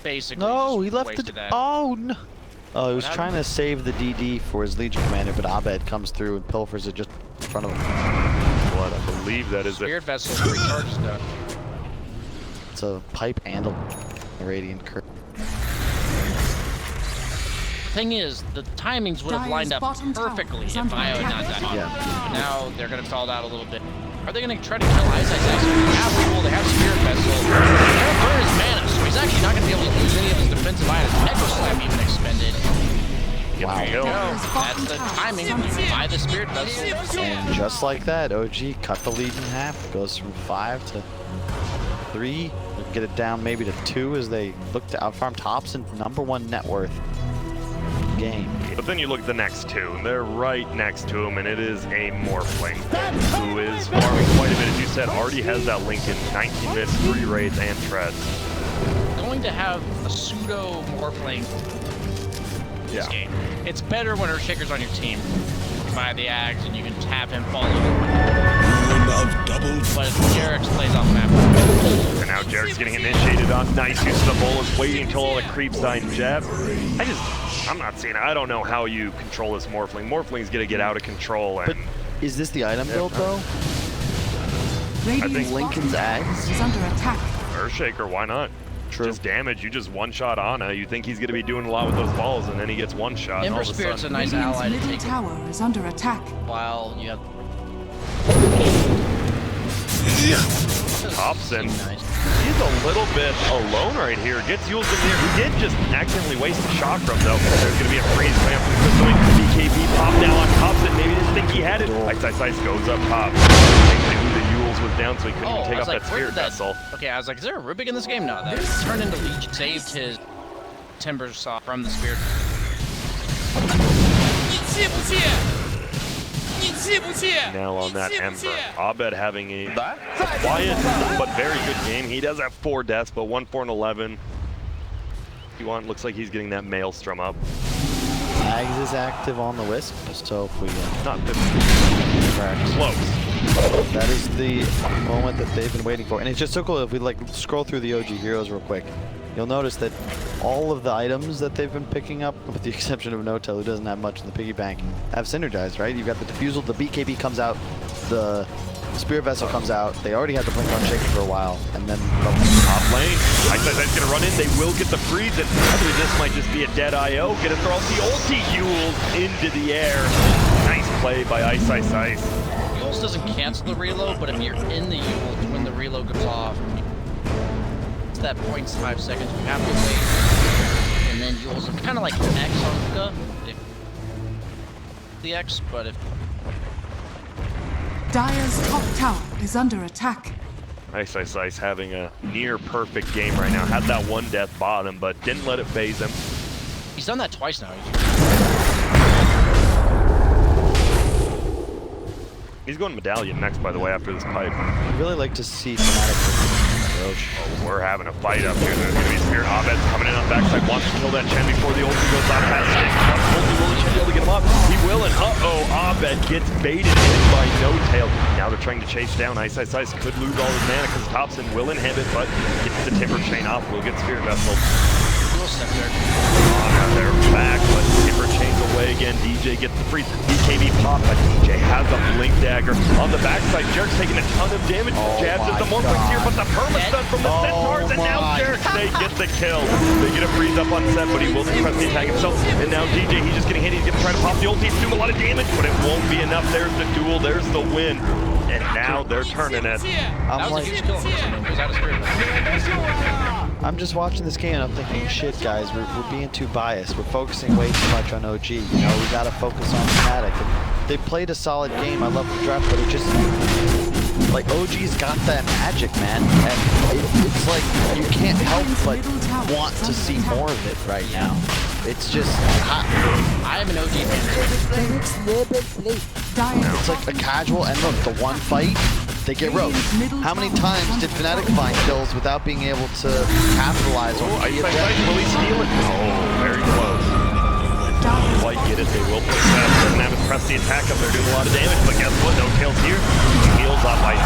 Basically, no, he left it. That. Oh no! Oh, he was trying to save the DD for his Legion commander, but Abed comes through and pilfers it just in front of him. What I believe that is Spirit Vessel recharges that. It's a pipe and a Radiant Curse. Thing is, the timings would have lined up perfectly if Io had not died. Yeah. But now they're going to stall out a little bit. Are they going to try to kill Ice? They have Rule, they have Spirit Vessel. They don't burn his mana, so he's actually not going to be able to use any of his defensive items. Echo Slam even expended. Wow. There you go. That's the timing by the Spirit Vessel. And just like that, OG cut the lead in half. Goes from 5 to 3. Get it down maybe to 2 as they look to outfarm Tops and #1 net worth game. But then you look at the next two, and they're right next to him, and it is a Morphling who is farming quite a bit. As you said, already has that Lincoln, 19 minutes, 3 raids, and treads. Going to have a pseudo Morphling this game. It's better when Earthshaker's on your team. You buy the Ags and you can tap him, follow him. But Jarex plays off map. And now Jarek's getting initiated on. Nice use of the bolus, waiting until all the creeps die and jab. I'm not seeing it. I don't know how you control this Morphling. Morphling's gonna get out of control. And but is this the item build though? I think Lincoln's Ags is under attack. Earthshaker, why not? True. Just damage. You just one-shot Ana. You think he's gonna be doing a lot with those balls, and then he gets one shot. Ember Spirit's a nice ally to take tower is under attack. While you have Thompson. He's a little bit alone right here. Gets Yules in there. He did just accidentally waste the chakra though. There's gonna be a freeze plan from pursuing BKB pop now on Thompson. Maybe didn't think he had it. Ice goes up top. They knew the Yules was down, so he couldn't even take off that Spirit Vessel. Okay, I was like, is there a Rubik in this game? No, that turned into Legion. Saved his Timbersaw from the Spirit. Now on that Ember. Abed having a quiet but very good game. He does have 4 deaths, but 1, 4, and 11. If you want, looks like he's getting that Maelstrom up. Ags is active on the Wisp, so if we Not 50. close. That is the moment that they've been waiting for. And it's just so cool if we like scroll through the OG heroes real quick. You'll notice that all of the items that they've been picking up, with the exception of Notel, who doesn't have much in the piggy bank, have synergized, right? You've got the Diffusal, the BKB comes out, the Spirit Vessel comes out. They already had the Blink on Shaker for a while, and then top lane. Ice's gonna run in. They will get the freeze, and actually this might just be a dead IO. Gonna throw the ulti Yules into the air. Nice play by Ice. Yules doesn't cancel the reload, but if you're in the Yules when the reload goes off, it's that 0.5 seconds. You have to wait, and then Yules are kind of like X on Hookah. The X, but if Dire's top tower is under attack. Ice having a near perfect game right now. Had that one death bottom, but didn't let it phase him. He's done that twice now. He's going Medallion next, by the way, after this pipe. I'd really like to see Fnatic. Oh, we're having a fight up here. There's going to be Spirit. Abed's coming in on backside. Wants to kill that Chen before the ulti goes out past Stick. Will the Chen be able to get him up? He will, and Abed gets baited in by No Tail. Now they're trying to chase down. Ice could lose all his mana because Thompson will inhibit, but gets the Timber Chain off. Will get Spirit Vessel. Step there. Now they're back, but Timber Chain's away again. DJ gets the freeze. BKB pop, but DJ has a Blink Dagger. On the backside, Jerk's taking a ton of damage. Jabs is the more points here, but the perma-stun from the Centaurs, and now Jerk, they get the kill. They get a freeze up on Seth, but he will suppress the attack himself. And now DJ, he's just getting hit. He's going to try to pop the ulti, do a lot of damage, but it won't be enough. There's the duel, there's the win. And now they're turning it. That was a huge kill. I'm just watching this game and I'm thinking, shit, guys, we're being too biased. We're focusing way too much on OG. You know, we gotta focus on Fnatic. And they played a solid game. I love the draft, but it just, like, OG's got that magic, man. And it's like, you can't help but want to see more of it right now. It's just hot. I am an OG fan. It's like a casual, and look, the one fight, they get roped. How many times did Fnatic find kills without being able to capitalize on the Ice, will he steal it? Oh, very close. White get it, they will push that. Doesn't have his press the attack up, they're doing a lot of damage, but guess what? No Tail's here. He heals up, Ice,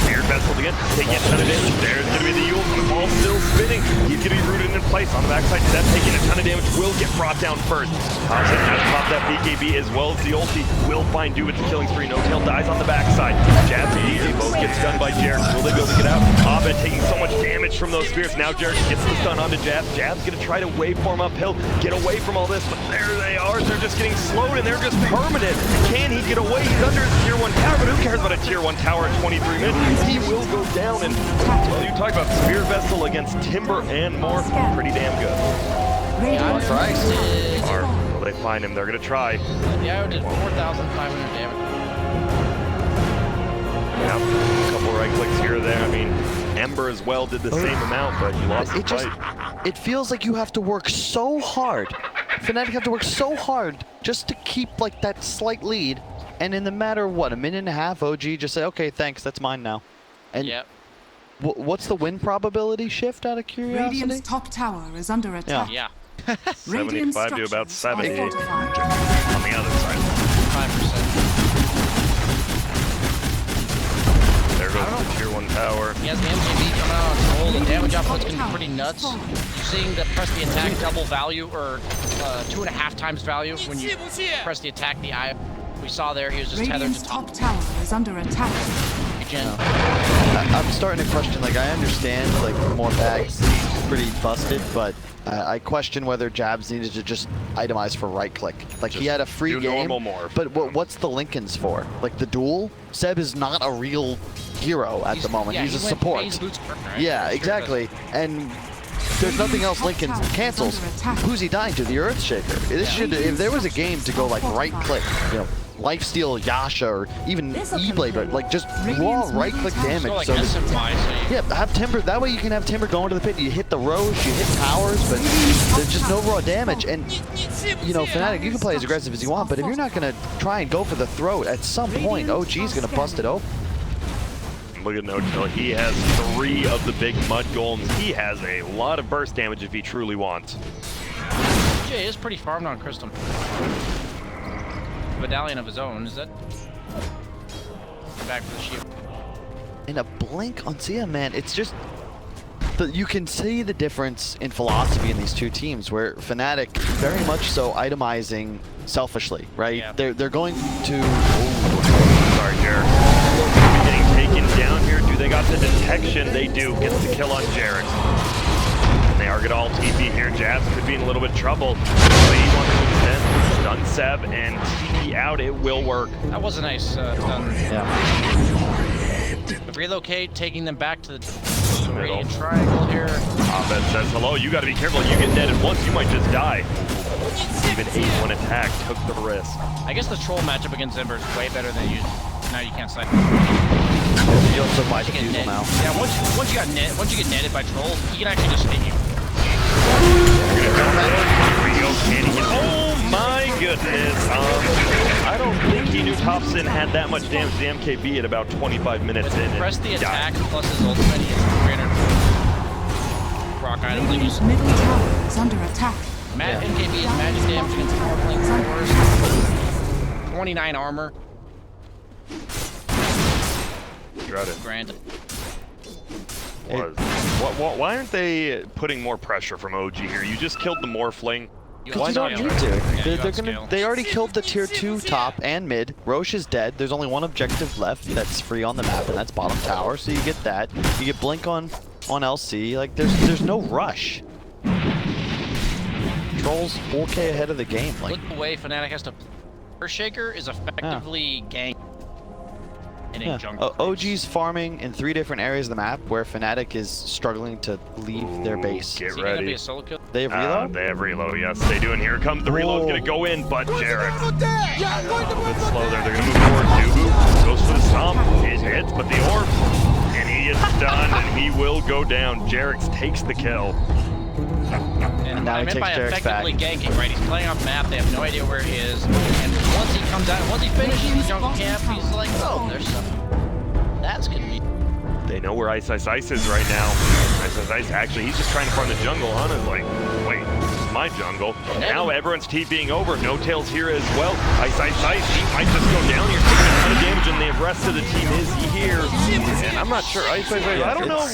Spirit Vessel again, taking a ton of damage. There's gonna be the Yule, the ball still spinning. He's gonna be rooted in place on the backside. Seth taking a ton of damage, will get brought down first. Thompson has popped that BKB as well as the ulti. Will find Do with the killing spree. No Tail dies on the backside. Jabs and DJ both get stunned by Jarek. Will they be able to get out? Abed taking so much damage from those spirits. Now Jarek gets the stun onto Jabs. Jabs gonna try to waveform uphill, get away from all this, but there they are. They're just getting slowed and they're just permanent. Can he get away? He's under his tier 1 tower, but who cares about a tier 1 tower at 23 minutes? He will go down, and well, you talk about Spirit Vessel against Timber and more. Pretty damn good. That's right. Will they find him? They're going to try. The IO did 4,500 damage. Yeah, a couple right clicks here or there. I mean, Ember as well did the same amount, but he lost the fight. It feels like you have to work so hard. Fnatic have to work so hard just to keep like that slight lead, and in the matter of what, a minute and a half, OG just say, okay, thanks, that's mine now. And yep. What's the win probability shift out of curiosity? Radiant's top tower is under attack. Yeah. 75 to about 70 on the fortified. other side. 5%. There goes the tier 1 tower. He has the MGB coming out on control. The damage output's gonna be pretty nuts. You're seeing the press the attack double value, or 2.5 times value when you press the attack. The IO we saw there, he was just tethered Radiant's to top tower is under attack. I'm starting to question, like, I understand, like, more bags pretty busted, but I question whether Jabs needed to just itemize for right click. Like, he had a free game, but what's the Lincolns for? Like, the duel? Seb is not a real hero at the moment. He's a support. Yeah, exactly. And there's nothing else Lincoln cancels. Who's he dying to? The Earthshaker. This should, if there was a game to go like right click, you know, lifesteal Yasha or even E-Blade, but like just raw right click damage. So yeah, have Timber. That way you can have Timber go into the pit. You hit the Roche, you hit towers, but there's just no raw damage. And you know, Fnatic, you can play as aggressive as you want, but if you're not gonna try and go for the throat, at some point OG's gonna bust it open. Look at No-Tail. He has 3 of the big mud golems. He has a lot of burst damage if he truly wants. Jay is pretty farmed on Crystal. Medallion of his own, is that? Back for the shield. And a blink on Sia, man. It's just you can see the difference in philosophy in these two teams, where Fnatic very much so itemizing selfishly, right? Yeah. They're going to. Sorry, Jarek. Getting taken down here. Do they got the detection? They do. Gets the kill on Jarek. And they are going to all TP here. Jabs could be in a little bit of trouble. But he wants to extend. Stun Seb and TP out. It will work. That was a nice stun. Yeah. Relocate, taking them back to the radiant triangle here. Abed says hello. You got to be careful. You get netted once, you might just die. Even 8-1 attack took the risk. I guess the troll matchup against Ember is way better than you. now you can't slide. You also buy Once you get Defusal net- now. Yeah, once you get netted by trolls, he can actually just hit you. Oh my goodness. I don't think he knew Thompson had that much damage to the MKB at about 25 minutes in. Press the and attack died. plus his ultimate, he gets 300 rock item. Radiant's middle tower is under attack. MKB is magic damage against 4 blink force. 29 armor. Shredded. Granted. Why aren't they putting more pressure from OG here? You just killed the Morphling. Why You not got need scale. to? Yeah, They're you got gonna. scale. They already killed the tier 2 top and mid. Roche is dead. There's only one objective left that's free on the map, and that's bottom tower. So you get that. You get Blink on LC. Like there's no rush. Trolls 4K ahead of the game. Like Look the way Fnatic has to. Earthshaker is effectively gank. And in jungle. OG's farming in 3 different areas of the map where Fnatic is struggling to leave their base. Get Is he gonna be ready. a solo kill? They have reload. They have reload, yes, they do. And here comes the reload. Gonna go in, but Jarek. A bit slow there. They're gonna move forward. Dubu goes for the stomp. It hits, but the orb. And he is stunned, and he will go down. Jarek takes the kill. And now I he meant by takes Jarek's effectively back. ganking, right? He's playing off map, they have no idea where he is. And once he comes out, once he finishes the jungle camp, he's like, oh, there's something. That's gonna be. They know where Ice is right now. Ice, actually, he's just trying to farm the jungle. Hunter's like, wait, this is my jungle. Now everyone's TPing over. No Tails here as well. Ice. He might just go down here, taking a ton of damage, and the rest of the team is here. And I'm not sure. Ice. I don't know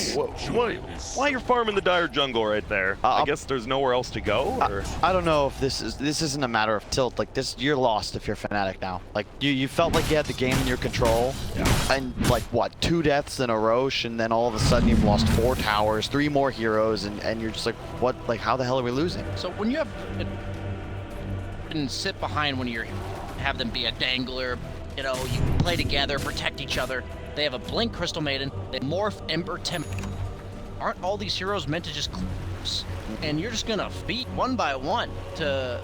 why you're farming the dire jungle right there. I guess there's nowhere else to go. Or? I don't know if this isn't a matter of tilt. Like this, you're lost if you're Fnatic now. Like you felt like you had the game in your control, and like what, 2 deaths in a Roche, and then all of a sudden you've lost 4 towers, 3 more heroes, and you're just like, what? Like how the hell are we losing? So when you have and sit behind when you have them be a dangler, you know, you play together, protect each other. They have a Blink Crystal Maiden, they morph Ember Temp. Aren't all these heroes meant to just collapse? And you're just gonna beat one by one to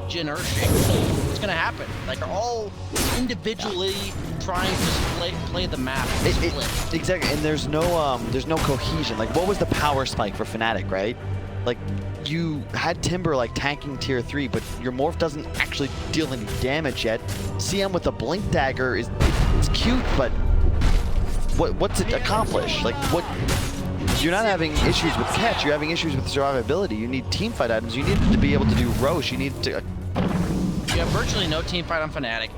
Jin Earthshaker. What's gonna happen? Like they're all individually trying to play the map. Exactly, and there's no cohesion. Like what was the power spike for Fnatic, right? Like you had Timber like tanking tier 3, but your morph doesn't actually deal any damage yet. CM with the blink dagger it's cute, but what's it accomplish? Like what? You're not having issues with catch, you're having issues with survivability. You need teamfight items, you need to be able to do Roche, you need to... You have virtually no teamfight on Fnatic.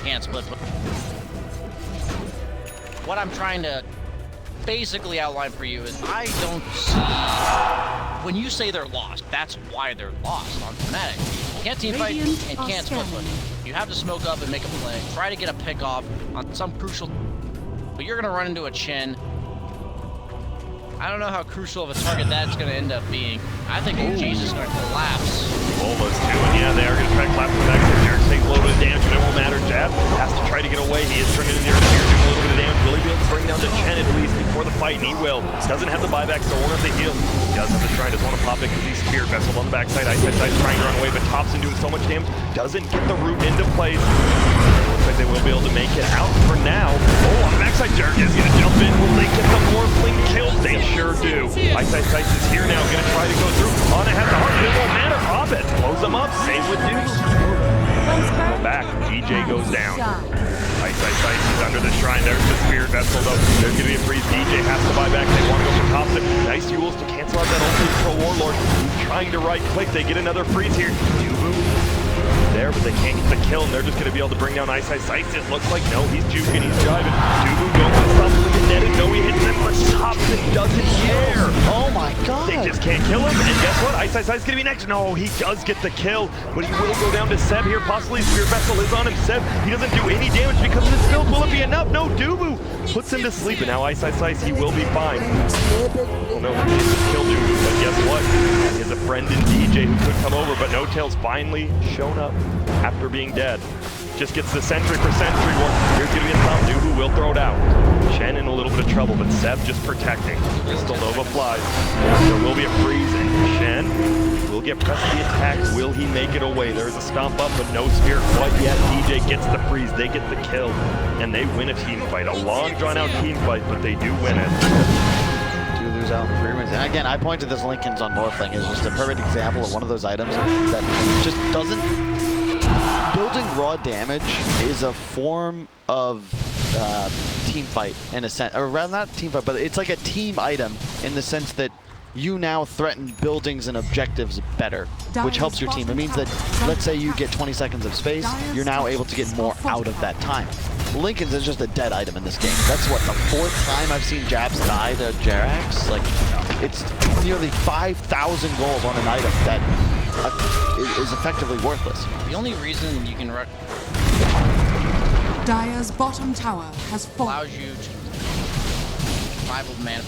Can't split. What I'm trying to basically outline for you is I don't see... When you say they're lost, that's why they're lost on Fnatic. You can't teamfight and can't split. You have to smoke up and make a play. Try to get a pick off on some crucial... But you're gonna run into a Chen. I don't know how crucial of a target that's gonna end up being. I think OG's is gonna collapse. Almost two, and yeah, they are gonna try to collapse the back. Jarek takes a little bit of damage, but it won't matter. Jab has to try to get away. He is turning in the air, doing a little bit of damage. Will he be able to bring down the Chen at least before the fight? And he will. Doesn't have the buyback, so won't have the heal. He does have the shrine, doesn't want to pop it because he's Spirit Vessel on the backside. Ice trying to run away, but Thompson doing so much damage. Doesn't get the root into place. Looks like they will be able to make it out for now. Oh, on the backside, Jarek is gonna jump in. Will they get the Morphling kill? They sure do. Ice is here now, gonna try to go through. On a head to heart, it won't matter. Pop it, close them up, save with Deuce. Go back, DJ goes down. Ice is under the shrine. There's the Spirit Vessel though. There's gonna be a freeze. DJ has to buy back. They want to go for Thompson. Nice Yules to cancel out that ultimate pro Warlord. Trying to right click. They get another freeze here. Dubu there, but they can't get the kill, and they're just going to be able to bring down Ice. It looks like no, he's juking, he's driving. Dubu going for the Thompson to net it. No, he hits him, but Thompson doesn't care. Oh my god. They just can't kill him, and guess what? Ice is going to be next. No, he does get the kill, but he will go down to Seb here. Possibly Spirit Vessel is on him. Seb, he doesn't do any damage because of his skills. Will it be enough? No, Dubu puts him to sleep, and now Ice, he will be fine. Oh no, he just killed Dubu, but guess what? He has a friend in DJ who could come over, but No Tails finally shown up after being dead. just gets the sentry for sentry war. Here's gonna be a Tom Dude who will throw it out. Chen in a little bit of trouble, but Seb just protecting. Crystal Nova flies. There will be a freeze, and Chen will get pressed to the attack. Will he make it away? There's a stomp up, but no spear quite yet. DJ gets the freeze, they get the kill, and they win a team fight. A long, drawn-out team fight, but they do win it. Do lose out in free wins. And again, I pointed this Lincoln's on Morphling as just a perfect example of one of those items that just doesn't... Building raw damage is a form of team fight in a sense, or rather not team fight, but it's like a team item in the sense that you now threaten buildings and objectives better, which helps your team. It means that, let's say you get 20 seconds of space, you're now able to get more out of that time. Lincoln's is just a dead item in this game. That's what, the 4th time I've seen Japs die to Jerax? Like, it's nearly 5,000 goals on an item that is effectively worthless. The only reason you can Dire's bottom tower has fallen. allows you to survival man.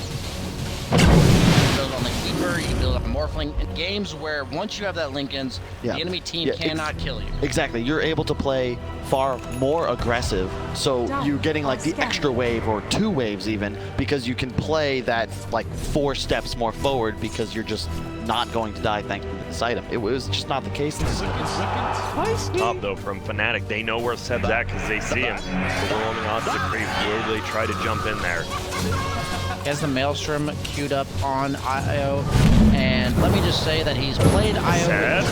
You build on the Keeper, you build up a Morphling. In games where once you have that Lincoln's, the enemy team cannot kill you. Exactly. You're able to play far more aggressive, so you're getting like the extra wave or 2 waves even, because you can play that like 4 steps more forward because you're just not going to die thanks to this item. It was just not the case in this. Top though from Fnatic, they know where Seb's at because they see him. So we're holding on to the creep. Will they try to jump in there? He has the Maelstrom queued up on IO, and let me just say that he's played IO. Seb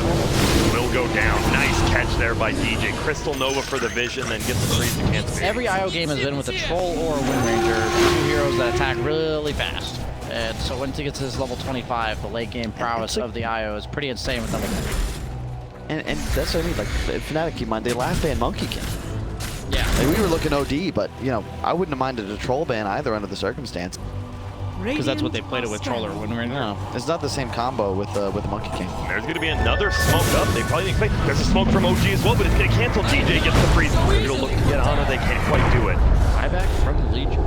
will go down. Nice catch there by DJ. Crystal Nova for the vision, then gets the freeze to cancel. Every IO game has been with a Troll or a Wind Ranger, 2 heroes that attack really fast. And so once he gets to this level 25, the late game prowess of the IO is pretty insane with them. And that's what I mean, like, Fnatic, keep in mind, they last banned Monkey King. Yeah. Like, we were looking OD, but, you know, I wouldn't have minded a troll ban either under the circumstance. Because that's what they played it with Troll or Wind Ranger. No, it's not the same combo with Monkey King. There's going to be another smoke up. They probably didn't expect. There's a smoke from OG as well, but it's going to cancel. DJ gets the freeze. They're going to look to get on it. They can't quite do it. Buyback from the Legion.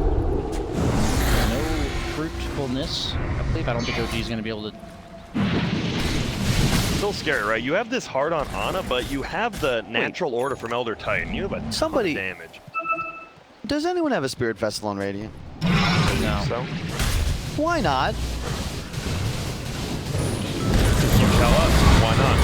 No fruitfulness. I don't think OG is going to be able to... Still scary, right? You have this hard on Ana, but you have the natural order from Elder Titan. You have a ton of damage. Does anyone have a Spirit Vessel on Radiant? No. So? Why not? You tell us. Why not?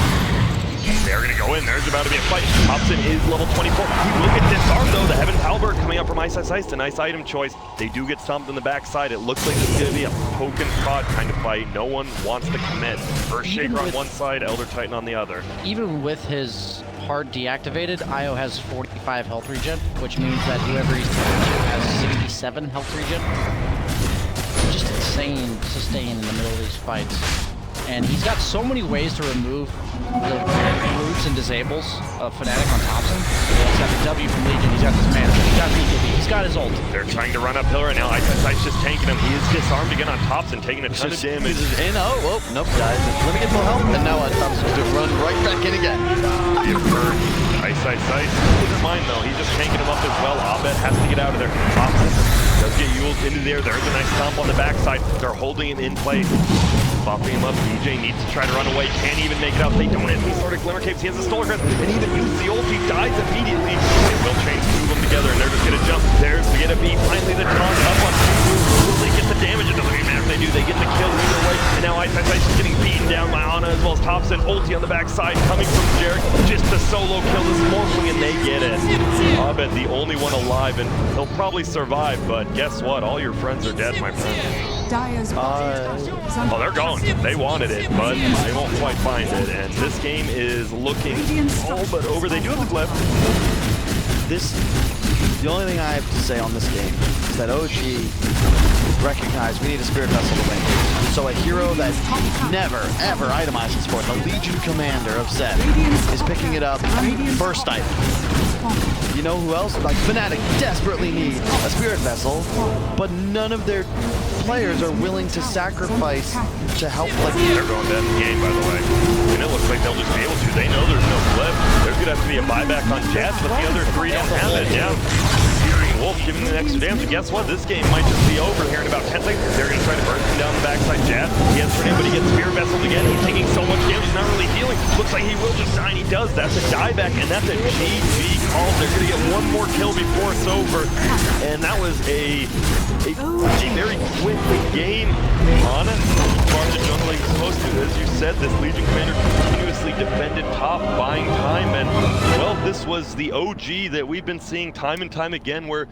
They're going to go in. There's about to be a fight. Thompson is level 24. He will get disarmed, though. The Heaven Halberd coming up from Ice Ice Ice. It's a nice item choice. They do get stomped in the backside. It looks like it's going to be a poke and prod kind of fight. No one wants to commit. First Shaker on one side, Elder Titan on the other. Even with his hard deactivated, IO has 45 health regen, which means that whoever he's throwing to has 67 health regen. Just insane to sustain in the middle of these fights. And he's got so many ways to remove the roots and disables of Fnatic on Thompson. He's got the W from Legion, he's got this mana, he's got BKB, he's got his ult. They're trying to run uphill right now. Ice just tanking him. He is disarmed again on Thompson, taking a ton of damage. Nope, guys. Let me get full health. And now Thompson's going to run right back in again. Ice. Doesn't mind though. He's just tanking him up as well. Abed has to get out of there. Thompson does get Yules into there. There's a nice stomp on the backside. They're holding him in place. Buffing him up. DJ needs to try to run away. Can't even make it out. They don't have any sort of Glimmer Capes. He has a Stolar Crest. And even uses the ult. He dies immediately. They will chain 2 of them together. And they're just going to jump. There's the get a beat. Finally, the taunt up on 2. Will they get the damage? It doesn't even matter if they do. They get the kill either way. And now Ice is getting beaten down by Ana as well as Thompson. Ulti on the backside coming from Jarek. Just to solo kill this Morphling and they get it. Abed the only one alive and he'll probably survive. But guess what? All your friends are dead, my friend. Oh, they're gone. They wanted it, but they won't quite find it. And this game is looking all but over. They do have the glyph. The only thing I have to say on this game is that OG recognized we need a Spirit Vessel to win. So a hero that never, ever itemizes for it, the Legion Commander of Zed, is picking it up first item. You know who else? Like Fnatic desperately needs a Spirit Vessel, but none of their players are willing to sacrifice to help. Like they're going down the game, by the way. And it looks like they'll just be able to. They know there's no flip. There's going to have to be a buyback on Jets, but the other 3 don't have it. Yeah. Wolf giving the extra damage. And guess what? This game might just be over here in about 10 seconds. They're going to try to burn him down the backside. Jab. He has for him, but he gets Spear Vesseled again. He's taking so much damage. He's not really healing. Looks like he will just die, and he does. That's a dieback, and that's a GG calls. They're going to get one more kill before it's over. And that was a very quick game. On it, far the jungling is supposed to. As you said, this Legion Commander continuously defended top, buying time. And, well, this was the OG that we've been seeing time and time again where